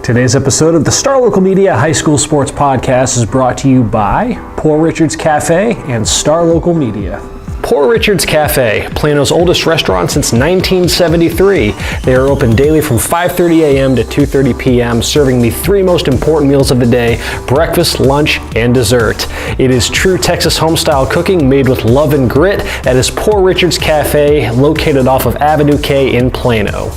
Today's episode of the Star Local Media High School Sports Podcast is brought to you by Poor Richard's Cafe and Star Local Media. Poor Richard's Cafe, Plano's oldest restaurant since 1973. They are open daily from 5:30 a.m. to 2:30 p.m., serving the three most important meals of the day: breakfast, lunch, and dessert. It is true Texas home-style cooking made with love and grit. That is Poor Richard's Cafe, located off of Avenue K in Plano.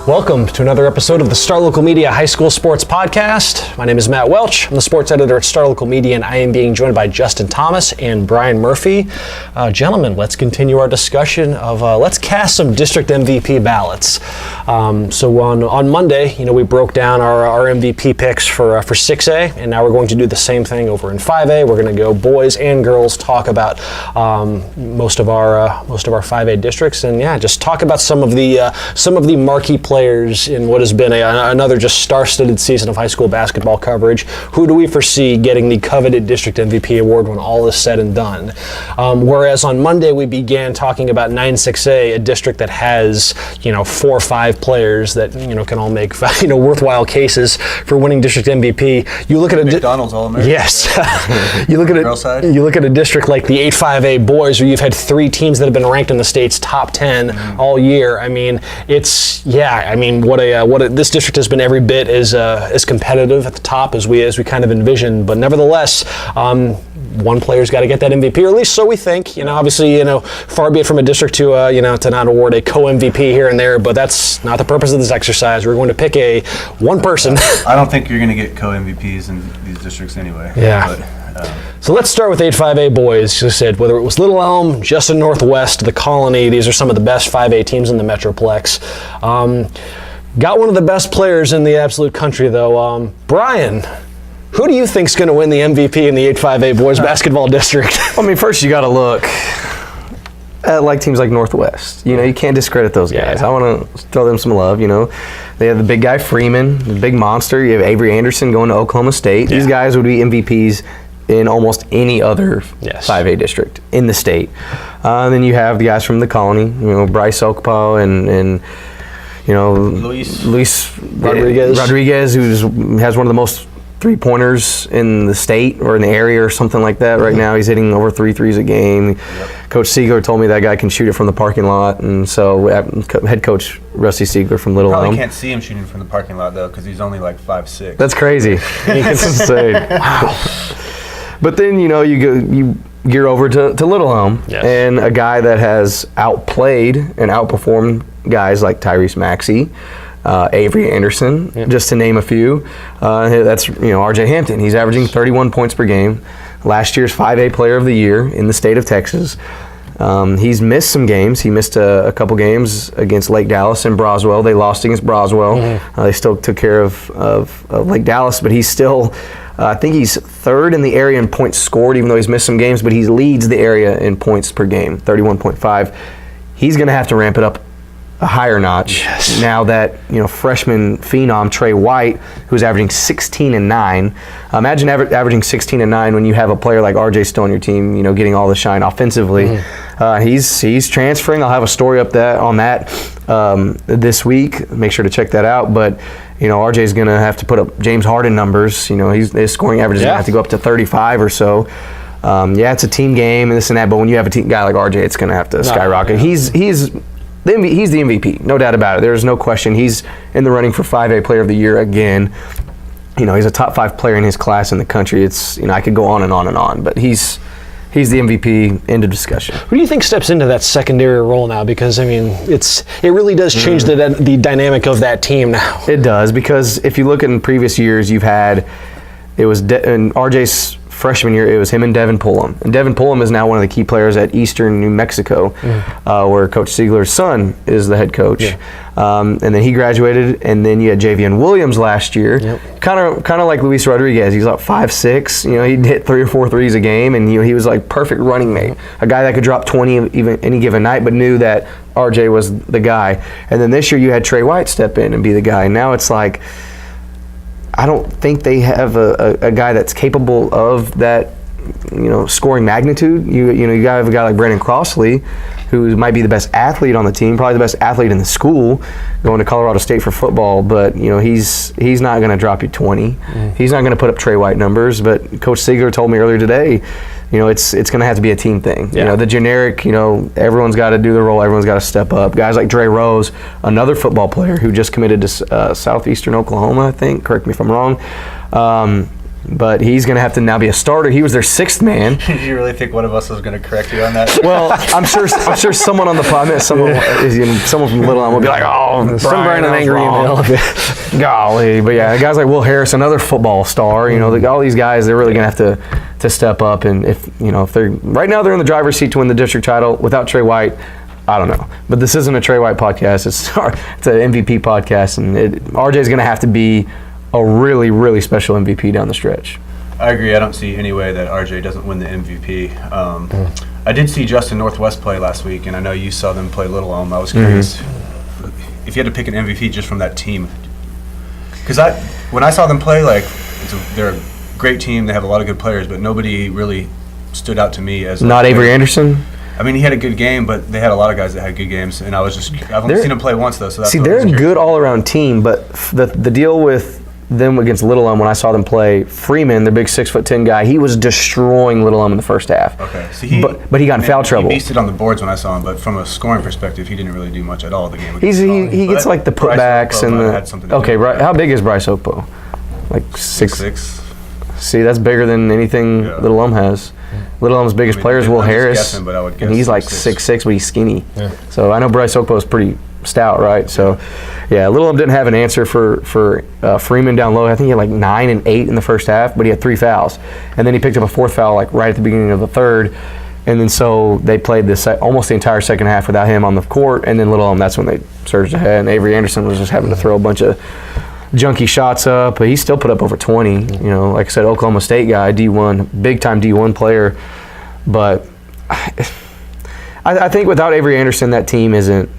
Welcome to another episode of the Star Local Media High School Sports Podcast. My name is Matt Welch. I'm the sports editor at Star Local Media, and I am being joined by Justin Thomas and Brian Murphy. Gentlemen, let's continue our discussion of, let's cast some district MVP ballots. So on Monday, we broke down our MVP picks for 6A, and now we're going to do the same thing over in 5A. We're going to go boys and girls, talk about most of our 5A districts, and just talk about some of the marquee players in what has been another just star-studded season of high school basketball coverage. Who do we foresee getting the coveted District MVP award when all is said and done? Whereas on Monday we began talking about 9-6A, a district that has 4 or 5 players that can all make worthwhile cases for winning District MVP. You look at McDonald's All-American. Yes. You look at a district like the 8-5A boys, where you've had 3 teams that have been ranked in the state's top 10 all year. This district has been every bit as competitive at the top as we kind of envisioned. But nevertheless, one player's got to get that MVP, or at least so we think. Obviously, far be it from a district to not award a co-MVP here and there. But that's not the purpose of this exercise. We're going to pick one person. I don't think you're going to get co-MVPs in these districts anyway. Yeah. So let's start with 8-5A boys. As I said, whether it was Little Elm, Justin Northwest, the Colony, these are some of the best 5A teams in the Metroplex. Got one of the best players in the absolute country, though. Brian, who do you think's going to win the MVP in the 8-5A boys basketball district? First you got to look at teams like Northwest. You can't discredit those guys. I want to throw them some love. They have the big guy Freeman, the big monster. You have Avery Anderson going to Oklahoma State. These guys would be MVPs in almost any other 5A district in the state. Then you have the guys from the Colony, Bryce Okpoh and Luis Rodriguez, who has one of the most three-pointers in the state or in the area or something like that. Right now he's hitting over 3 threes a game. Yep. Coach Siegler told me that guy can shoot it from the parking lot, and so head coach Rusty Siegler from Little Elm. Probably can't see him shooting from the parking lot though, because he's only 5'6". That's crazy. It's insane. Wow. But then you gear over to Little Elm, and a guy that has outplayed and outperformed guys like Tyrese Maxey, Avery Anderson, just to name a few. That's RJ Hampton. He's averaging 31 points per game. Last year's 5A Player of the Year in the state of Texas. He's missed some games. He missed a couple games against Lake Dallas and Broswell. They lost against Broswell. They still took care of Lake Dallas, but he's still, I think he's 3rd in the area in points scored, even though he's missed some games, but he leads the area in points per game, 31.5. He's going to have to ramp it up a higher notch now that freshman phenom Trey White, who's averaging 16 and 9. Imagine averaging 16 and 9 when you have a player like RJ still on your team, getting all the shine offensively. He's transferring. I'll have a story on that this week. Make sure to check that out. But RJ's going to have to put up James Harden numbers. His scoring average is going to have to go up to 35 or so. It's a team game and this and that, but when you have a guy like RJ, it's going to have to skyrocket. He's the MVP, no doubt about it. There's no question. He's in the running for 5A Player of the Year again. He's a top 5 player in his class in the country. It's I could go on and on and on, but he's the MVP. End of discussion. Who do you think steps into that secondary role now? Because it really does change the dynamic of that team now. It does, because if you look in previous years, you've had in RJ's freshman year, it was him and Devin Pullum. And Devin Pullum is now one of the key players at Eastern New Mexico, where Coach Siegler's son is the head coach. And then he graduated, and then you had Javian Williams last year. Kind of like Luis Rodriguez. He's 5'6". He'd hit 3 or 4 threes a game, and he was perfect running mate. A guy that could drop 20 even any given night, but knew that RJ was the guy. And then this year you had Trey White step in and be the guy. Now it's I don't think they have a guy that's capable of that scoring magnitude. You got to have a guy like Brandon Crossley, who might be the best athlete on the team, probably the best athlete in the school, going to Colorado State for football. But he's not going to drop you 20. He's not going to put up Trey White numbers. But Coach Siegler told me earlier today, it's going to have to be a team thing. Yeah. The generic, everyone's got to do the role. Everyone's got to step up. Guys like Dre Rose, another football player who just committed to Southeastern Oklahoma, I think. Correct me if I'm wrong. But he's going to have to now be a starter. He was their sixth man. Did you really think one of us was going to correct you on that? Well, I'm sure someone on the pod, someone from Little Elm will be like, "Oh, Brian, an angry email." Golly, but yeah, guys like Will Harris, another football star. All these guys, they're really going to have to step up. And if they're right now, they're in the driver's seat to win the district title. Without Trey White, I don't know. But this isn't a Trey White podcast. It's an MVP podcast, and RJ's going to have to be a really, really special MVP down the stretch. I agree. I don't see any way that RJ doesn't win the MVP. I did see Justin Northwest play last week, and I know you saw them play Little Elm. I was curious if you had to pick an MVP just from that team. Because when I saw them play, they're a great team. They have a lot of good players, but nobody really stood out to me as not Avery Anderson. I mean, he had a good game, but they had a lot of guys that had good games, and I've only seen him play once though. So that's they're a good all-around team, but the deal with them against Little Elm, when I saw them play Freeman, the big 6'10" guy, he was destroying Little Elm in the first half. Okay, so but he got in foul trouble. He beasted on the boards when I saw him, but from a scoring perspective, he didn't really do much at all the game. He gets like the putbacks and the. Okay, right. How big is Bryce Okpoh? Like 6'6". See, that's bigger than anything Little Elm has. Little Elm's biggest player is Will Harris, and he's like 6'6", but he's skinny. Yeah. So I know Bryce Okpoh is pretty stout, right? So, yeah, Little Elm didn't have an answer for Freeman down low. I think he had like 9 and 8 in the first half, but he had 3 fouls, and then he picked up a 4th foul like right at the beginning of the third, and then so they played this almost the entire second half without him on the court, and then Little Elm, that's when they surged ahead, and Avery Anderson was just having to throw a bunch of junky shots up, but he still put up over 20. Like I said, Oklahoma State guy, D1, big time D1 player, but I think without Avery Anderson, that team isn't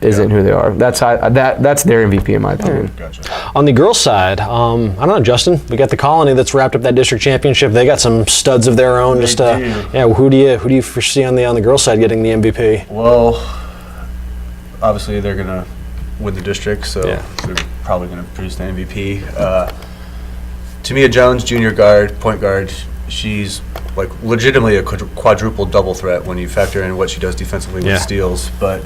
who they are. That's their MVP in my opinion. Gotcha. On the girls' side, I don't know, Justin. We got the Colony that's wrapped up that district championship. They got some studs of their own. Who do you foresee on the girls' side getting the MVP? Well, obviously they're gonna win the district, so they're probably gonna produce the MVP. Tamia Jones, junior guard, point guard. She's like legitimately a quadruple double threat when you factor in what she does defensively with steals. But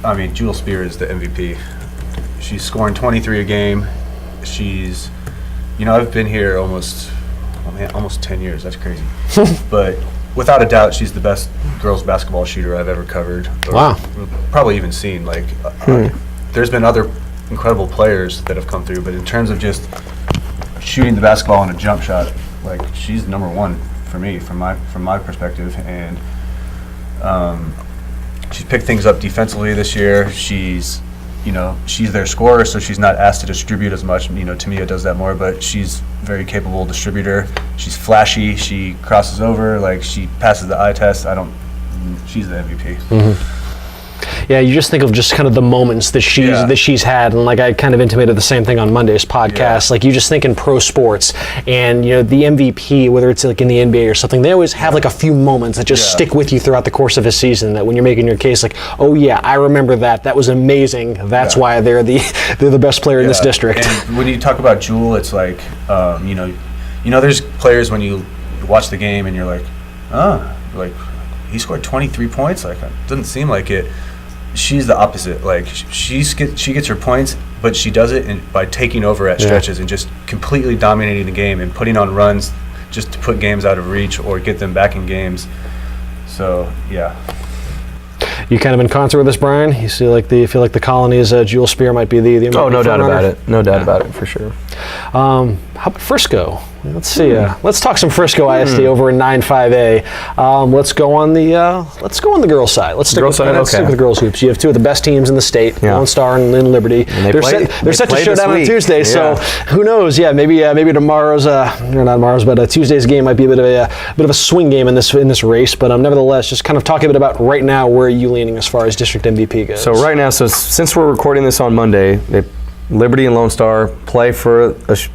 I mean, Jewel Spear is the MVP. She's scoring 23 a game. She's, I've been here almost 10 years. That's crazy. But without a doubt, she's the best girls basketball shooter I've ever covered. Or probably even seen. There's been other incredible players that have come through, but in terms of just shooting the basketball on a jump shot, she's number one for me, from my perspective. And she's picked things up defensively this year. She's their scorer, so she's not asked to distribute as much. Tamia does that more, but she's very capable distributor. She's flashy. She crosses over. She passes the eye test. She's the MVP. Mm-hmm. Yeah, you just think of just kind of the moments that she's had, and I kind of intimated the same thing on Monday's podcast. You just think in pro sports, and the MVP, whether it's in the NBA or something, they always have a few moments that just stick with you throughout the course of a season. That when you're making your case, oh yeah, I remember that. That was amazing. That's why they're the best player in this district. And when you talk about Jewel, it's there's players when you watch the game and you're he scored 23 points. It doesn't seem like it. She's the opposite. She gets her points, but she does it by taking over at stretches and just completely dominating the game and putting on runs just to put games out of reach or get them back in games. So You kind of in concert with this, Brian? You feel like the Colony's Jewel Spear might be the MVP no doubt about it. No doubt about it, for sure. How about Frisco? Let's see. Let's talk some Frisco ISD over in 9-5A. Let's go on the girls' side. Let's stick with the girls' hoops. You have two of the best teams in the state, Lone Star and Lynn Liberty. And they're set to show down on Tuesday. So who knows? Yeah, maybe tomorrow's Tuesday's game might be a bit of a swing game in this race. But nevertheless, just kind of talk a bit about right now, where are you leaning as far as district MVP goes? So right now, since we're recording this on Monday, Liberty and Lone Star play for if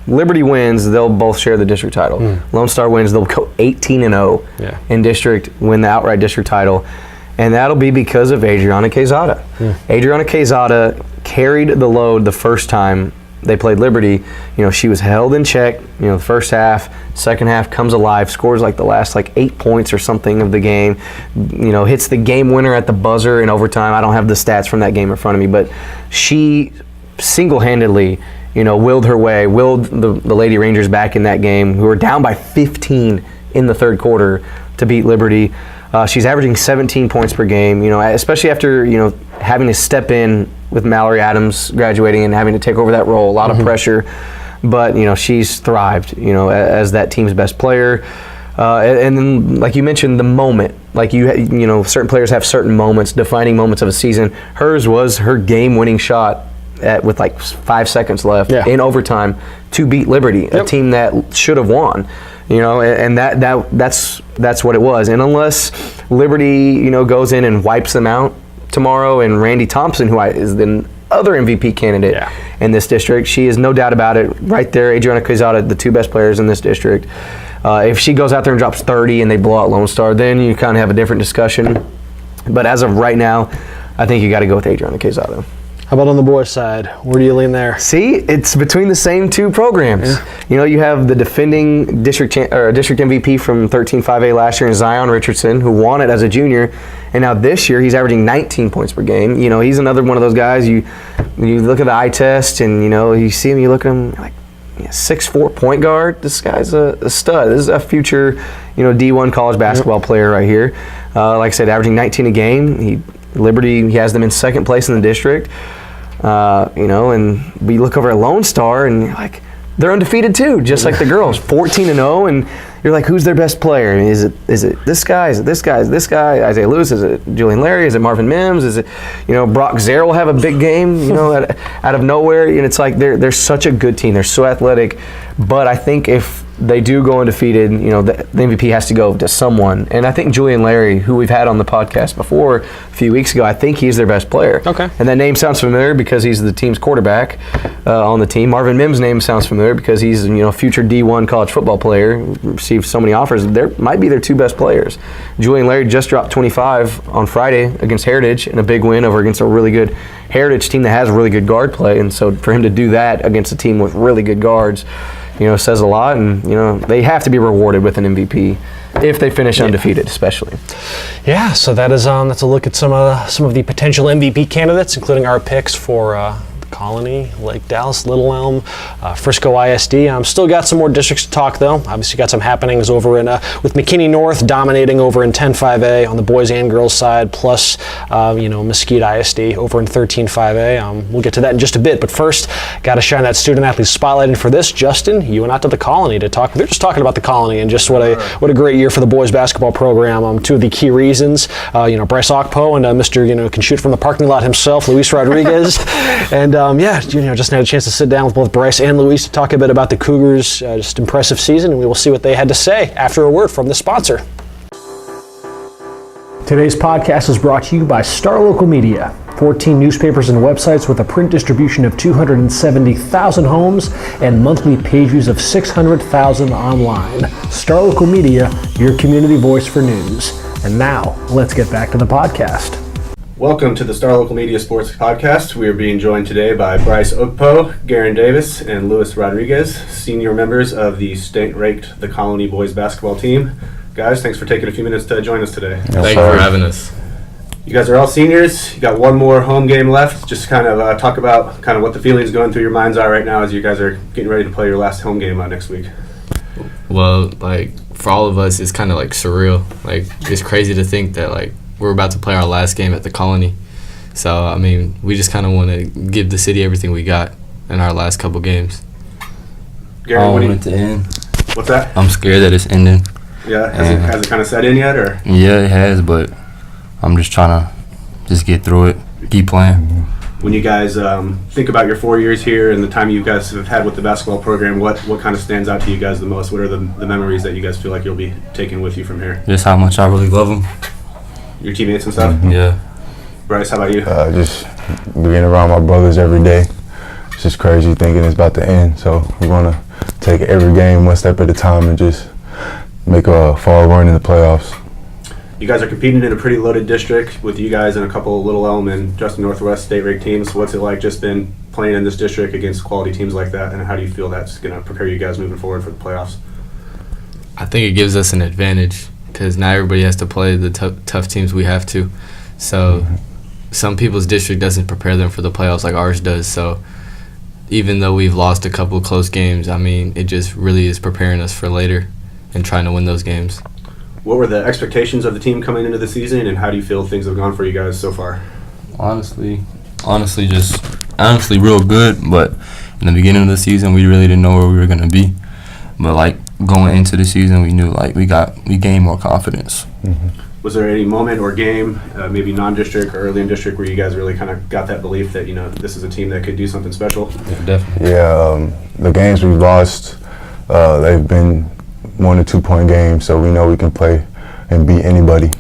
Liberty wins, they'll both share the district title. Lone Star wins, they'll go 18-0 in district, win the outright district title. And that'll be because of Adriana Quezada. Adriana Quezada carried the load the first time they played Liberty. You know, she was held in check, you know, the first half, second half comes alive, scores like the last 8 points or something of the game, you know, hits the game winner at the buzzer in overtime. I don't have the stats from that game in front of me, but she single-handedly, you know, willed the Lady Rangers back in that game, who were down by 15 in the third quarter to beat Liberty. She's averaging 17 points per game, you know, especially after, you know, having to step in with Mallory Adams graduating and having to take over that role, a lot of pressure. But, you know, she's thrived, you know, as that team's best player. And then, like you mentioned, the moment. Like, you know, certain players have certain moments, defining moments of a season. Hers was her game-winning shot with 5 seconds left in overtime to beat Liberty, a team that should have won. You know, and that's what it was. And unless Liberty, you know, goes in and wipes them out tomorrow, and Randy Thompson, who is the other MVP candidate in this district, she is no doubt about it, right there, Adriana Quezada, the two best players in this district. If she goes out there and drops 30 and they blow out Lone Star, then you kind of have a different discussion. But as of right now, I think you got to go with Adriana Quezada. How about on the boys' side? Where do you lean there? See, it's between the same two programs. You know, you have the defending district MVP from 13-5A last year in Zion Richardson, who won it as a junior, and now this year he's averaging 19 points per game. You know, he's another one of those guys. You look at the eye test, and you know, you see him, you look at him like 6'4" point guard. This guy's a stud. This is a future, you know, D1 college basketball player right here. Like I said, averaging 19 a game. Liberty, he has them in second place in the district. You know, and we look over at Lone Star, and you're like, they're undefeated too, just like the girls, 14-0, and you're like, who's their best player? Is it this guy? Is it this guy? Is it this guy? Isaiah Lewis? Is it Julian Larry? Is it Marvin Mims? Is it, you know, Brock Zare will have a big game, you know, out of nowhere, and it's like they're such a good team. They're so athletic, but I think if they do go undefeated, you know, the MVP has to go to someone. And I think Julian Larry, who we've had on the podcast before a few weeks ago, I think he's their best player. Okay. And that name sounds familiar because he's the team's quarterback on the team. Marvin Mims' name sounds familiar because he's, you know, a future D1 college football player, received so many offers. There might be their two best players. Julian Larry just dropped 25 on Friday against Heritage in a big win over against a really good Heritage team that has really good guard play. And so for him to do that against a team with really good guards, you know, says a lot, and you know, they have to be rewarded with an MVP if they finish undefeated, especially. Yeah, so that's a look at some of the potential MVP candidates, including our picks for the Colony, Lake Dallas, Little Elm, Frisco ISD. Still got some more districts to talk, though. Obviously got some happenings over in with McKinney North dominating over in 10-5A on the boys and girls side, plus you know, Mesquite ISD over in 13-5A. We'll get to that in just a bit, but first, got to shine that student athlete spotlight. And for this, Justin, you went out to the Colony to talk. They're just talking about the Colony and just what a great year for the boys basketball program. Two of the key reasons, you know, Bryce Okpoh and Mr. You know, can shoot from the parking lot himself, Luis Rodriguez, and yeah, you know, just had a chance to sit down with both Bryce and Luis to talk a bit about the Cougars' just impressive season, and we will see what they had to say after a word from the sponsor. Today's podcast is brought to you by Star Local Media. 14 newspapers and websites with a print distribution of 270,000 homes and monthly page views of 600,000 online. Star Local Media, your community voice for news. And now, let's get back to the podcast. Welcome to the Star Local Media Sports Podcast. We are being joined today by Bryce Okpoh, Garren Davis, and Luis Rodriguez, senior members of the state-ranked The Colony boys basketball team. Guys, thanks for taking a few minutes to join us today. Thank you for having us. You guys are all seniors. You got one more home game left. Just kind of talk about kind of what the feelings going through your minds are right now as you guys are getting ready to play your last home game next week. Well, like, for all of us, it's kind of like surreal. Like, it's crazy to think that, like, we're about to play our last game at the Colony. So, I mean, we just kind of want to give the city everything we got in our last couple games. Garren, I want it to end. What's that? I'm scared that it's ending. Yeah, has it kind of set in yet, or? Yeah, it has, but I'm just trying to just get through it, keep playing. When you guys think about your 4 years here and the time you guys have had with the basketball program, what kind of stands out to you guys the most? What are the memories that you guys feel like you'll be taking with you from here? Just how much I really love them. Your teammates and stuff? Yeah. Bryce, how about you? Just being around my brothers every day. It's just crazy thinking it's about to end. So we're going to take every game one step at a time and just make a fall run in the playoffs. You guys are competing in a pretty loaded district with you guys and a couple of Little Elm and Justin Northwest state-ranked teams. What's it like just been playing in this district against quality teams like that, and how do you feel that's going to prepare you guys moving forward for the playoffs? I think it gives us an advantage because not everybody has to play the tough teams we have to. So some people's district doesn't prepare them for the playoffs like ours does. So even though we've lost a couple of close games, I mean, it just really is preparing us for later and trying to win those games. What were the expectations of the team coming into the season, and how do you feel things have gone for you guys so far? Honestly, real good. But in the beginning of the season, we really didn't know where we were gonna be. But like going into the season, we knew like we gained more confidence. Was there any moment or game, maybe non-district or early in district, where you guys really kind of got that belief that, you know, this is a team that could do something special? Yeah, definitely. Yeah, the games we've lost, they've been 1 or 2 point games, so we know we can play and beat anybody.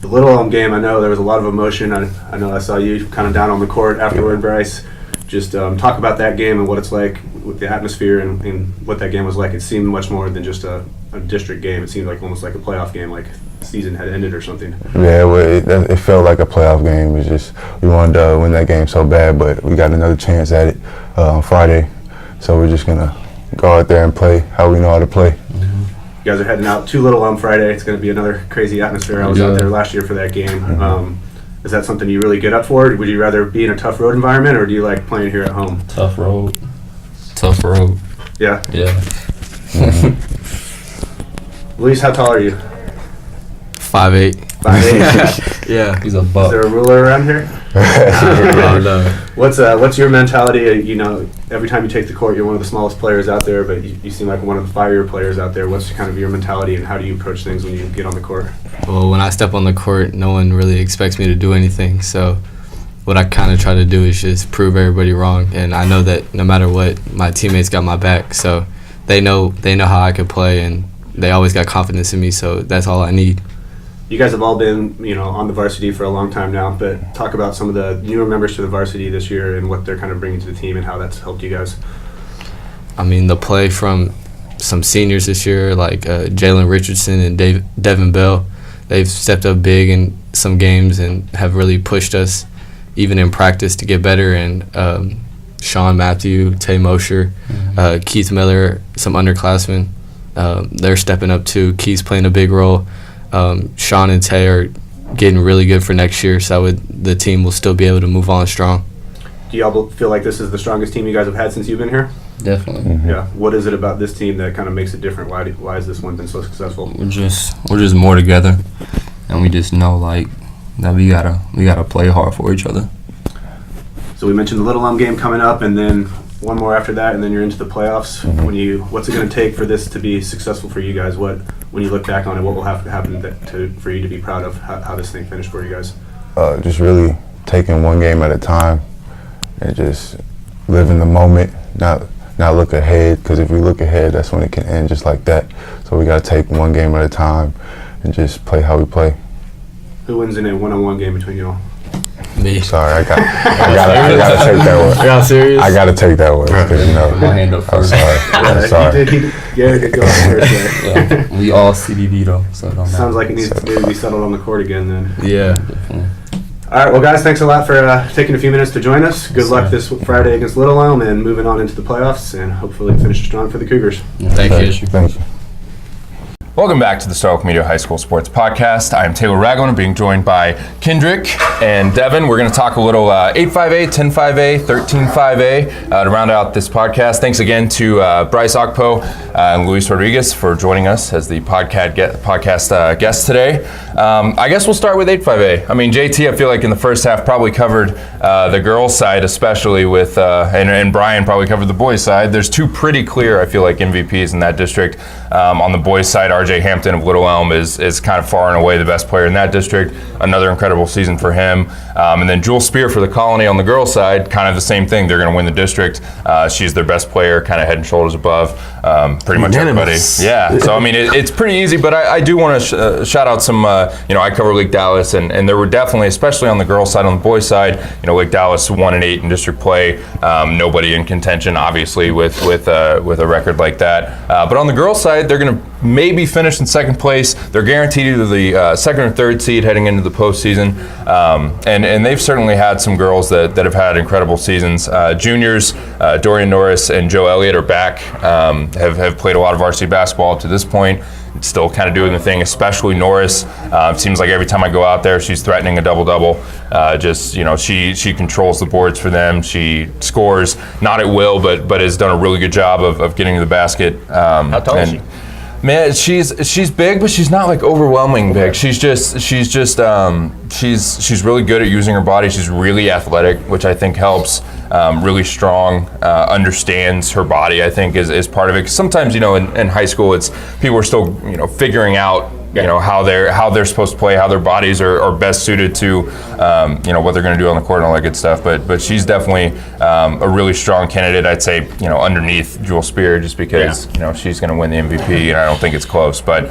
The Little Elm game, I know there was a lot of emotion. I know I saw you kind of down on the court afterward, Bryce. Just talk about that game and what it's like with the atmosphere and what that game was like. It seemed much more than just a district game. It seemed like almost like a playoff game, like the season had ended or something. Yeah, well, it felt like a playoff game. It's just we wanted to win that game so bad, but we got another chance at it on Friday. So we're just going to go out there and play how we know how to play. You guys are heading out to Little Elm Friday. It's going to be another crazy atmosphere. I was out there last year for that game. Is that something you really get up for? Would you rather be in a tough road environment, or do you like playing here at home? Tough road. Yeah. Yeah. Luis, how tall are you? 5'8". 5'8". Yeah. He's a Is buck. there a ruler around here? No. What's your mentality? You know, every time you take the court, you're one of the smallest players out there, but you seem like one of the fire players out there. What's kind of your mentality, and how do you approach things when you get on the court? Well, when I step on the court, no one really expects me to do anything. So what I kind of try to do is just prove everybody wrong. And I know that no matter what, my teammates got my back. So they know how I can play, and they always got confidence in me. So that's all I need. You guys have all been, you know, on the varsity for a long time now, but talk about some of the newer members to the varsity this year and what they're kind of bringing to the team and how that's helped you guys. I mean, the play from some seniors this year, like Jalen Richardson and Devin Bell, they've stepped up big in some games and have really pushed us, even in practice, to get better. And Sean Matthew, Tay Mosher, Keith Miller, some underclassmen, they're stepping up too. Keith's playing a big role. Sean and Tay are getting really good for next year, so the team will still be able to move on strong. Do y'all feel like this is the strongest team you guys have had since you've been here? Definitely. Yeah. What is it about this team that kind of makes it different? Why has this one been so successful? We're just more together, and we just know like that we gotta play hard for each other. So we mentioned the Little Elm game coming up, and then one more after that, and then you're into the playoffs. What's it going to take for this to be successful for you guys? When you look back on it, what will have to happen for you to be proud of how this thing finished for you guys? Just really taking one game at a time and just live in the moment, not look ahead, because if we look ahead, that's when it can end just like that. So we got to take one game at a time and just play how we play. Who wins in a one-on-one game between you all? Me. Sorry, I gotta take that one. I got serious. I gotta take that one. 'Cause, you know, My hand up I'm first. sorry. I'm sorry. Gary did go first there. Yeah, we all CDD though, so it don't matter. Sounds like it needs to be settled on the court again then. Yeah. Definitely. All right, well, guys, thanks a lot for taking a few minutes to join us. Good luck this Friday against Little Elm and moving on into the playoffs, and hopefully finish strong for the Cougars. Thank you. Thank you. Welcome back to the Star Local Media High School Sports Podcast. I am Taylor Ragland, being joined by Kendrick and Devin. We're going to talk a little 8-5A, 10-5A, 13-5A to round out this podcast. Thanks again to Bryce Okpoh and Luis Rodriguez for joining us as the podcast guests today. I guess we'll start with 8-5A. I mean, JT, I feel like in the first half probably covered the girls' side, especially with, and Brian probably covered the boys' side. There's two pretty clear, I feel like, MVPs in that district. On the boys' side, RJ RJ Hampton of Little Elm is kind of far and away the best player in that district. Another incredible season for him. And then Jewel Spear for the Colony on the girls' side, kind of the same thing. They're going to win the district. She's their best player, kind of head and shoulders above pretty much everybody. Yeah, so I mean, it's pretty easy, but I do want to shout out some, I cover Lake Dallas, and there were definitely, especially on the girls' side, on the boys' side, Lake Dallas 1-8 in district play. Nobody in contention, obviously, with a record like that. But on the girls' side, they're going to maybe finish in second place. They're guaranteed either the second or third seed heading into the postseason. And they've certainly had some girls that have had incredible seasons. Juniors, Dorian Norris and Joe Elliott are back, have played a lot of varsity basketball up to this point. Still kind of doing the thing, especially Norris. Seems like every time I go out there, she's threatening a double-double. She controls the boards for them. She scores, not at will, but has done a really good job of getting to the basket. How tall is she? Man, she's big, but she's not like overwhelming big. She's really good at using her body. She's really athletic, which I think helps. Really strong, understands her body, I think is part of it. 'Cause sometimes, in high school, it's people are still, figuring out, how they're supposed to play, how their bodies are best suited to, what they're going to do on the court and all that good stuff. But she's definitely a really strong candidate. I'd say, underneath Jewel Spear, just because, she's going to win the MVP, and I don't think it's close. But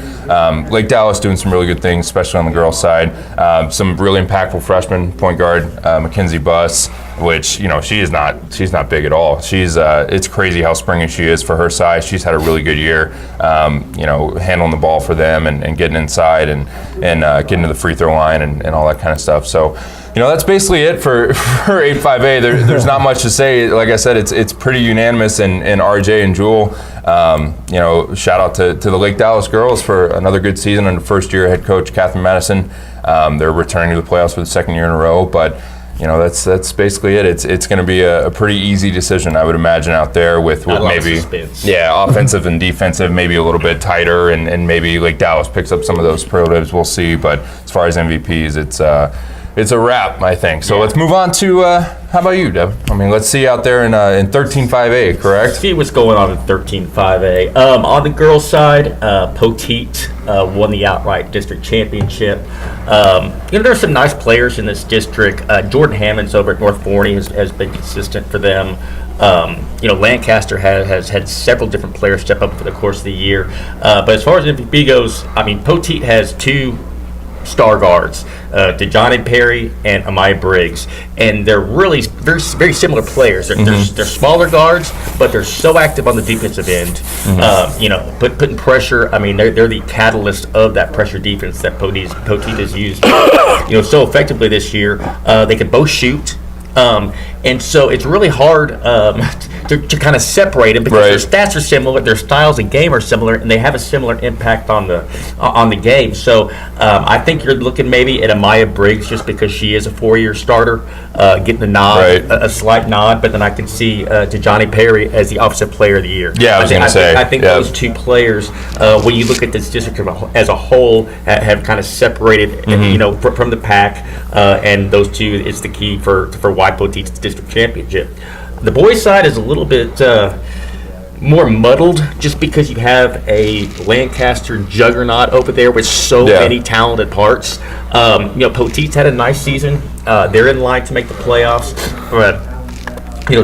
Lake Dallas doing some really good things, especially on the girls' side. Some really impactful freshman point guard, Mackenzie Buss, which she's not big at all. It's crazy how springy she is for her size. She's had a really good year, handling the ball for them and getting inside and getting to the free throw line and all that kind of stuff. So, that's basically it for 8-5A. There's not much to say. Like I said, it's pretty unanimous in RJ and Jewel. Shout out to the Lake Dallas girls for another good season under first-year head coach Catherine Madison. They're returning to the playoffs for the second year in a row, but that's basically it. It's going to be a pretty easy decision, I would imagine, out there with maybe offensive and defensive, maybe a little bit tighter, and maybe Lake Dallas picks up some of those superlatives. We'll see. But as far as MVPs, it's a wrap, I think. So let's move on to how about you, Deb? I mean, let's see out there in 13-5A, correct? See what's going on in 13-5A. On the girls' side, Poteet won the outright district championship. There's some nice players in this district. Jordan Hammonds over at North Forney has been consistent for them. Lancaster has had several different players step up for the course of the year. But as far as MVP goes, I mean, Poteet has two star guards, DeJohnny Perry and Amaya Briggs, and they're really very, very similar players. They're smaller guards, but they're so active on the defensive end. Putting pressure. I mean, they're the catalyst of that pressure defense that Poteet has used, so effectively this year. They can both shoot. And so it's really hard to kind of separate them because their stats are similar, their styles of game are similar, and they have a similar impact on the game. So I think you're looking maybe at Amaya Briggs just because she is a 4-year starter, getting the nod, a slight nod. But then I can see DeJohnny Perry as the Offensive Player of the Year. Yeah, I think those two players, when you look at this district as a whole, have kind of separated, from the pack, and those two is the key for why Poteet's district championship. The boys' side is a little bit more muddled just because you have a Lancaster juggernaut over there with so many talented parts. Poteet's had a nice season. They're in line to make the playoffs.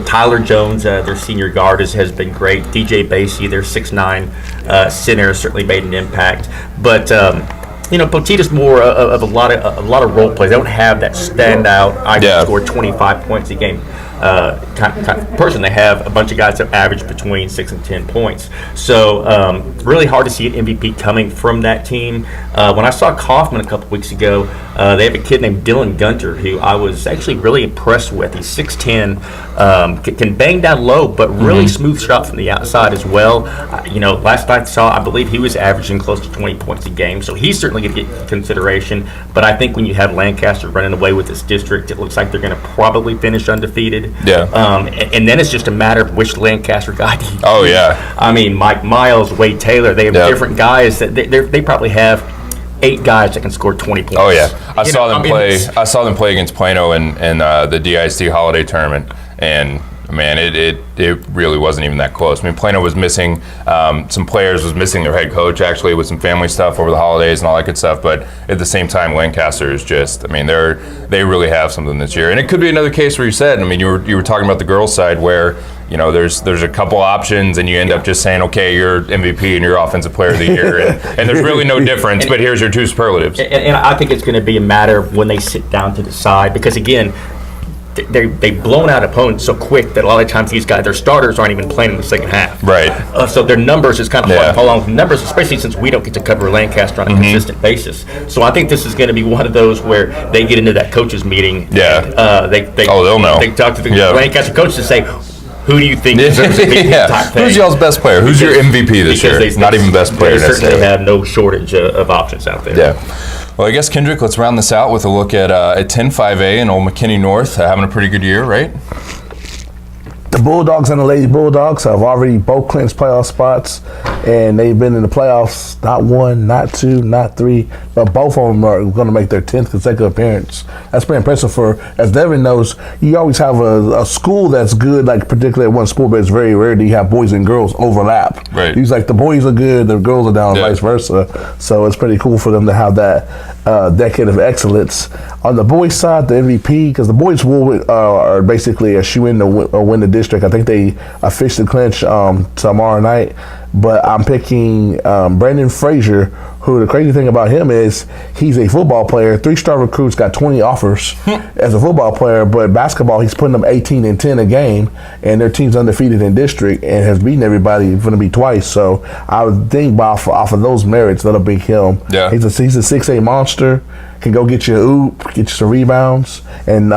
Tyler Jones, their senior guard, has been great. DJ Basie, their 6'9" center, has certainly made an impact. But Poteet is more of a lot of role plays. They don't have that standout. I can score 25 points a game kind of person. They have a bunch of guys that average between 6 and 10 points. So really hard to see an MVP coming from that team. When I saw Kaufman a couple weeks ago, they have a kid named Dylan Gunter who I was actually really impressed with. He's 6'10", can bang down low, but really smooth shot from the outside as well. Last night I saw, I believe he was averaging close to 20 points a game, so he's certainly going to get consideration. But I think when you have Lancaster running away with this district, it looks like they're going to probably finish undefeated. Yeah. And then it's just a matter of which Lancaster guy do you use. Oh, yeah. I mean, Mike Miles, Wade Taylor, they have different guys that they probably have 8 guys that can score 20 points. Oh, yeah. I saw them play against Plano in the DISD Holiday Tournament, and man, it really wasn't even that close. I mean, Plano was missing some players, was missing their head coach actually with some family stuff over the holidays and all that good stuff. But at the same time, Lancaster is just, I mean, they really have something this year. And it could be another case where you said, I mean, you were talking about the girls' side where, you know, there's a couple options and you end up just saying, okay, you're MVP and you're Offensive Player of the Year, and there's really no difference, but here's your two superlatives. And I think it's going to be a matter when they sit down to decide, because again, they've blown out opponents so quick that a lot of times these guys, their starters aren't even playing in the second half. Right. So their numbers is kind of hard to follow along with numbers, especially since we don't get to cover Lancaster on a consistent basis. So I think this is going to be one of those where they get into that coaches meeting. Yeah. And, they'll know. They talk to the Lancaster coaches and say, who do you think deserves a MVP type thing? Who's y'all's best player? Who's your MVP this year? Not even best player necessarily. They certainly necessarily. have no shortage of options out there. Yeah. Well, I guess, Kendrick, let's round this out with a look at 10-5A and Old McKinney North having a pretty good year, right? The Bulldogs and the Lady Bulldogs have already both clinched playoff spots, and they've been in the playoffs not one, not two, not three, but both of them are going to make their 10th consecutive appearance. That's pretty impressive for, as Devin knows, you always have a school that's good, like particularly at one school, but it's very rare that you have boys and girls overlap. Right. He's like, the boys are good, the girls are down, vice versa. So it's pretty cool for them to have that decade of excellence. On the boys' side, the MVP, because the boys are basically a shoe-in to win the district. I think they officially clinch tomorrow night. But I'm picking Brandon Frazier, who the crazy thing about him is he's a football player. 3-star recruits got 20 offers as a football player, but basketball, he's putting them 18 and 10 a game, and their team's undefeated in district and has beaten everybody, going to be twice. So I would think off of those merits, that'll be him. Yeah. He's a 6'8" monster. Can go get you a oop, get you some rebounds, and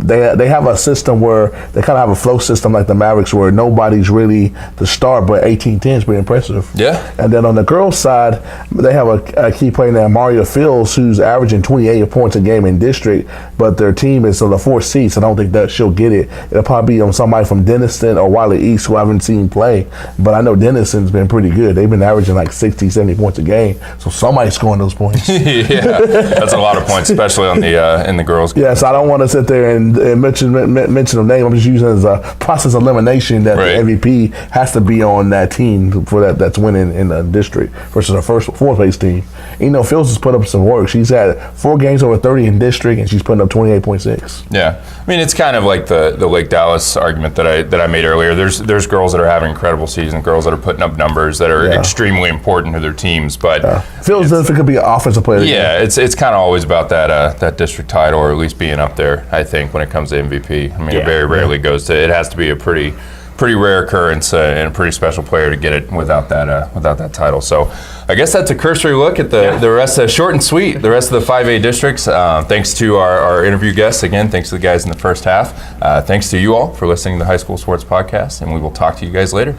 they have a system where they kind of have a flow system like the Mavericks, where nobody's really the star, but 18-10 is pretty impressive. Yeah. And then on the girls' side, they have a key player named Maria Fields, who's averaging 28 points a game in district, but their team is on the 4th seed, so I don't think that she'll get it. It'll probably be on somebody from Denison or Wiley East who I haven't seen play, but I know Denison's been pretty good. They've been averaging like 60, 70 points a game, so somebody's scoring those points. Yeah, that's a lot of points, especially on the in the girls' game. Yes, I don't want to sit there and mention a name. I'm just using it as a process of elimination that the MVP has to be on that team for that's winning in the district versus a fourth place team. You know, Fields has put up some work. She's had 4 games over 30 in district, and she's putting up 28.6. Yeah, I mean, it's kind of like the Lake Dallas argument that I made earlier. There's girls that are having incredible seasons, girls that are putting up numbers that are extremely important to their teams. But Fields doesn't could be an offensive player. Yeah, it's kind of always about that district title, or at least being up there. I think when it comes to MVP, I mean, it very rarely goes to. It has to be a pretty rare occurrence and a pretty special player to get it without that title. So I guess that's a cursory look at the rest of short and sweet, the rest of the 5A districts. Thanks to our interview guests. Again, thanks to the guys in the first half. Thanks to you all for listening to the High School Sports Podcast, and we will talk to you guys later.